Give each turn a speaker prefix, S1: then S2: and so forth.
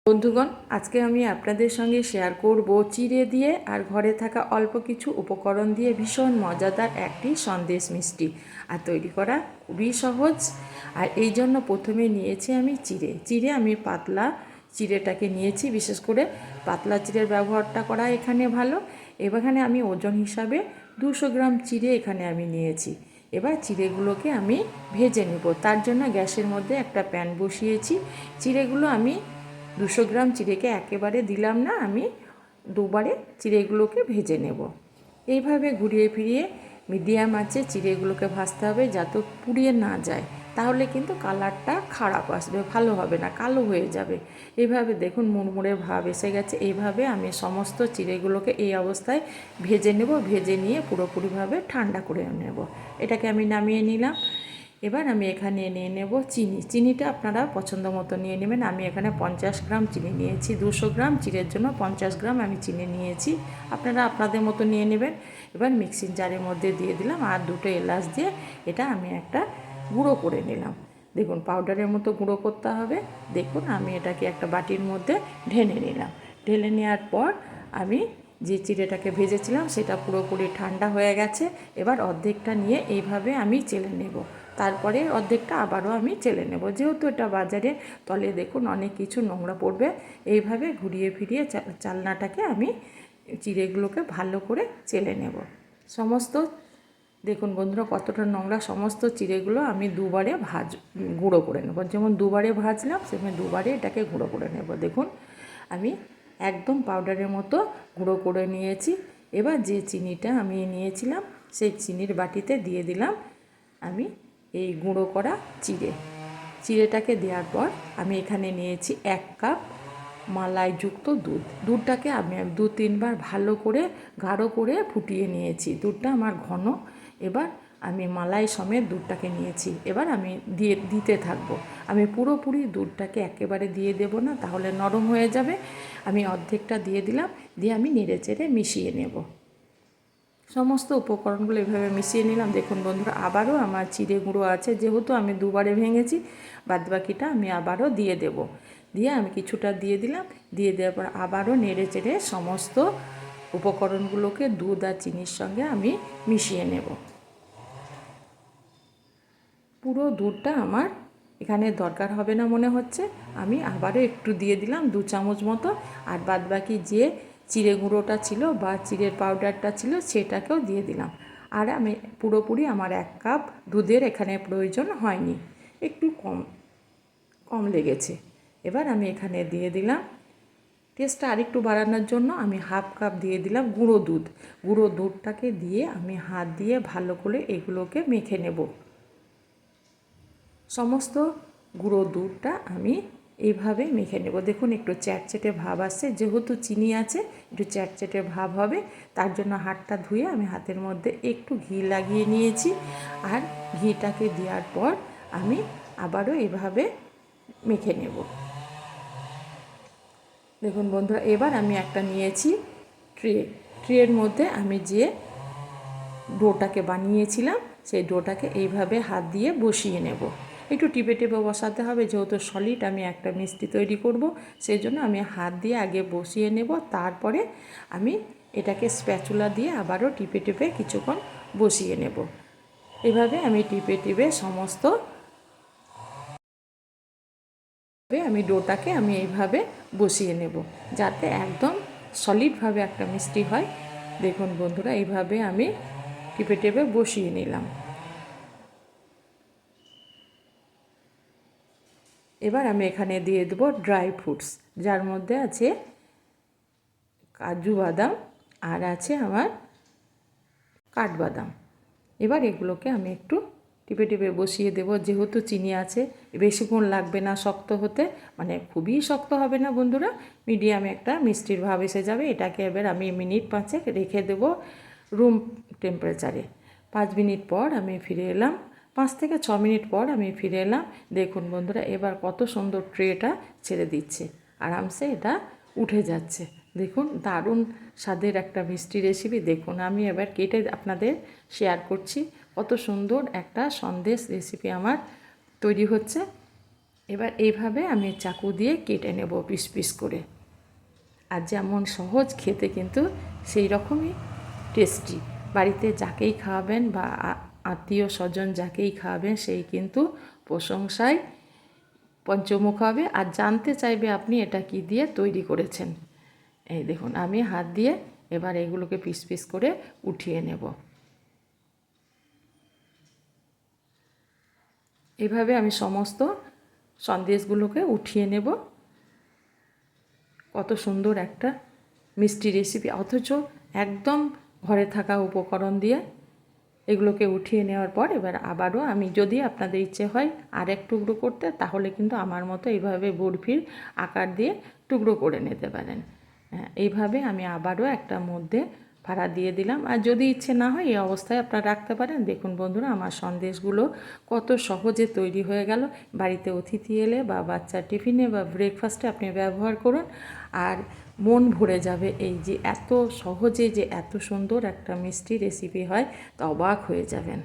S1: বন্ধুগণ, আজকে আমি আপনাদের সঙ্গে শেয়ার করব চিড়ে দিয়ে আর ঘরে থাকা অল্প কিছু উপকরণ দিয়ে ভীষণ মজাদার একটি সন্দেশ মিষ্টি। আর তৈরি করা খুবই সহজ। আর এই জন্য প্রথমে নিয়েছি আমি চিড়ে আমি পাতলা চিড়েটাকে নিয়েছি। বিশেষ করে পাতলা চিড়ের ব্যবহারটা করা এখানে ভালো। এখানে আমি ওজন হিসাবে 200 গ্রাম চিড়ে এখানে আমি নিয়েছি। এবার চিড়েগুলোকে আমি ভেজে নেব। তার জন্য গ্যাসের মধ্যে একটা প্যান বসিয়েছি। চিড়েগুলো আমি 200 গ্রাম চিড়েকে একেবারে দিলাম না, আমি দুবারে চিড়েগুলোকে ভেজে নেব। এইভাবে ঘুরিয়ে ফিরিয়ে মিডিয়াম আঁচে চিড়েগুলোকে ভাজতে হবে, যাতে পুড়িয়ে না যায়, তাহলে কিন্তু কালারটা খারাপ আসবে, ভালো হবে না, কালো হয়ে যাবে। এইভাবে দেখুন মুড়মুড়ে ভাব এসে গেছে। এইভাবে আমি সমস্ত চিড়েগুলোকে এই অবস্থায় ভেজে নেব। ভেজে নিয়ে পুরোপুরিভাবে ঠান্ডা করে নেব। এটাকে আমি নামিয়ে নিলাম। এবার আমি এখানে নিয়ে নেব চিনিটা আপনারা পছন্দ মতো নিয়ে নেবেন। আমি এখানে 50 গ্রাম চিনি নিয়েছি। 200 গ্রাম চিড়ের জন্য 50 গ্রাম আমি চিনি নিয়েছি। আপনারা আপনাদের মতো নিয়ে নেবেন। এবার মিক্সিং জারের মধ্যে দিয়ে দিলাম আর 2টো এলাচ দিয়ে এটা আমি একটা গুঁড়ো করে নিলাম। দেখুন পাউডারের মতো গুঁড়ো করতে হবে। দেখুন আমি এটাকে একটা বাটির মধ্যে ঢেলে নিলাম। ঢেলে নেওয়ার পর আমি যে চিড়েটাকে ভেজেছিলাম সেটা পুরোপুরি ঠান্ডা হয়ে গেছে। এবার অর্ধেকটা নিয়ে এইভাবে আমি চেলে নেব। তারপরে অর্ধেকটা আবারও আমি চেলে নেব। যেহেতু এটা বাজারে, তলে দেখুন অনেক কিছু নোংরা পড়বে। এইভাবে ঘুরিয়ে ফিরিয়ে চালনাটাকে আমি চিড়েগুলোকে ভালো করে চেলে নেব। সমস্ত দেখুন বন্ধুরা কতটা নোংরা, সমস্ত চিড়েগুলো আমি দুবারে গুঁড়ো করে নেব। যেমন দুবারে ভাজলাম সেখানে দুবারে এটাকে গুঁড়ো করে নেব। দেখুন আমি একদম পাউডারের মতো গুঁড়ো করে নিয়েছি। এবার যে চিনিটা আমি নিয়েছিলাম সেই চিনির বাটিতে দিয়ে দিলাম আমি এই গুঁড়ো করা চিড়েটাকে দেওয়ার পর আমি এখানে নিয়েছি 1 কাপ মালাইযুক্ত দুধটাকে আমি 2-3 বার ভালো করে গাঢ় করে ফুটিয়ে নিয়েছি। দুধটা আমার ঘন। এবার আমি মালাই সমেত দুধটাকে নিয়েছি। এবার আমি দিতে থাকবো। আমি পুরোপুরি দুধটাকে একেবারে দিয়ে দেব না, তাহলে নরম হয়ে যাবে। আমি অর্ধেকটা দিয়ে দিলাম, দিয়ে আমি নেড়ে চেড়ে মিশিয়ে নেব। সমস্ত উপকরণগুলো এভাবে মিশিয়ে নিলাম। দেখুন বন্ধুরা আবারও আমার চিড়ে গুঁড়ো আছে, যেহেতু আমি দুবারে ভেঙেছি, বাদবাকিটা আমি আবারও দিয়ে দেব। দিয়ে আমি কিছুটা দিয়ে দিলাম। দিয়ে দেওয়ার পর আবারও নেড়ে চেড়ে সমস্ত উপকরণগুলোকে দুধ আর চিনির সঙ্গে আমি মিশিয়ে নেব। পুরো দুধটা আমার এখানে দরকার হবে না মনে হচ্ছে। আমি আবারও একটু দিয়ে দিলাম 2 চামচ মতো। আর বাদবাকি যে চিড়ে গুঁড়োটা ছিল বা চিড়ের পাউডারটা ছিল সেটাকেও দিয়ে দিলাম। আর আমি পুরোপুরি আমার 1 কাপ দুধের এখানে প্রয়োজন হয়নি, একটু কম লেগেছে। এবার আমি এখানে দিয়ে দিলাম টেস্টটা আরেকটু বাড়ানোর জন্য আমি 1/2 কাপ দিয়ে দিলাম গুঁড়ো দুধটাকে দিয়ে আমি হাত দিয়ে ভালো করে এগুলোকে মেখে নেব। সমস্ত গুঁড়ো দুধটা আমি এইভাবে মেখে নেব। দেখুন একটু চ্যাটচ্যাটে ভাব আসছে, যেহেতু চিনি আছে একটু চ্যাটচ্যাটে ভাব হবে। তার জন্য হাতটা ধুয়ে আমি হাতের মধ্যে একটু ঘি লাগিয়ে নিয়েছি। আর ঘিটাকে দেওয়ার পর আমি আবারও এভাবে মেখে নেব। দেখুন বন্ধুরা এবার আমি একটা নিয়েছি ট্রের মধ্যে আমি যে ডোটাকে বানিয়েছিলাম সেই ডোটাকে এইভাবে হাত দিয়ে বসিয়ে নেব। একটু টিপে টিপে বসাতে হবে, যেহেতু সলিড আমি একটা মিষ্টি তৈরি করব, সেই জন্য আমি হাত দিয়ে আগে বসিয়ে নেব। তারপরে আমি এটাকে স্প্যাচুলা দিয়ে আবারও টিপে টিপে কিছুক্ষণ বসিয়ে নেব। এভাবে আমি টিপে টিপে সমস্ত আমি ডোটাকে আমি এইভাবে বসিয়ে নেব, যাতে একদম সলিডভাবে একটা মিষ্টি হয়। দেখুন বন্ধুরা এইভাবে আমি টিপে টিপে বসিয়ে নিলাম। এবার আমি এখানে দিয়ে দেবো ড্রাই ফ্রুটস, যার মধ্যে আছে কাজু বাদাম আর আছে আমার কাঠবাদাম। এবার এগুলোকে আমি একটু টিপে টিপে বসিয়ে দেব। যেহেতু চিনি আছে বেশিক্ষণ লাগবে না শক্ত হতে, মানে খুবই শক্ত হবে না বন্ধুরা, মিডিয়ামে একটা মিষ্টির ভাব এসে যাবে। এটাকে এবার আমি মিনিট 5 রেখে দেব রুম টেম্পারেচারে। 5 মিনিট পর আমি ফিরে এলাম। 5 থেকে 6 মিনিট পর আমি ফিরে এলাম। দেখুন বন্ধুরা এবার কত সুন্দর ট্রেটা ছেড়ে দিচ্ছে, আরামসে এটা উঠে যাচ্ছে। দেখুন দারুণ স্বাদের একটা মিষ্টি রেসিপি। দেখুন আমি এবার কেটে আপনাদের শেয়ার করছি কত সুন্দর একটা সন্দেশ রেসিপি আমার তৈরি হচ্ছে। এবার এইভাবে আমি চাকু দিয়ে কেটে নেব পিস পিস করে। আর যেমন সহজ, খেতে কিন্তু সেই রকমই টেস্টি। বাড়িতে যাকেই খাওয়াবেন বা আত্মীয় স্বজন যাকেই খাওয়াবেন সেই কিন্তু প্রশংসায় পঞ্চমুখ হবে আর জানতে চাইবে আপনি এটা কি দিয়ে তৈরি করেছেন। এই দেখুন, আমি হাত দিয়ে এবার এগুলোকে পিস পিস করে উঠিয়ে নেব। এভাবে আমি সমস্ত সন্দেশগুলোকে উঠিয়ে নেব। কত সুন্দর একটা মিষ্টি রেসিপি, অথচ একদম ঘরে থাকা উপকরণ দিয়ে এগুলোকে উঠিয়ে নেওয়ার পর এবার আবারও আমি, যদি আপনাদের ইচ্ছে হয় আর এক টুকরো করতে, তাহলে কিন্তু আমার মতো এইভাবে বরফির আকার দিয়ে টুকরো করে নিতে পারেন। এইভাবে আমি আবারও একটা মধ্যে ভাড়া দিয়ে দিলাম। আর যদি ইচ্ছে না হয় এই অবস্থায় আপনারা রাখতে পারেন। দেখুন বন্ধুরা, আমার সন্দেশগুলো কত সহজে তৈরি হয়ে গেল। বাড়িতে অতিথি এলে বা বাচ্চার টিফিনে বা ব্রেকফাস্টে আপনি ব্যবহার করুন, আর মন ভরে যাবে। এই যে এত সহজে যে এত সুন্দর একটা মিষ্টি রেসিপি হয়, তা অবাক হয়ে যাবেন।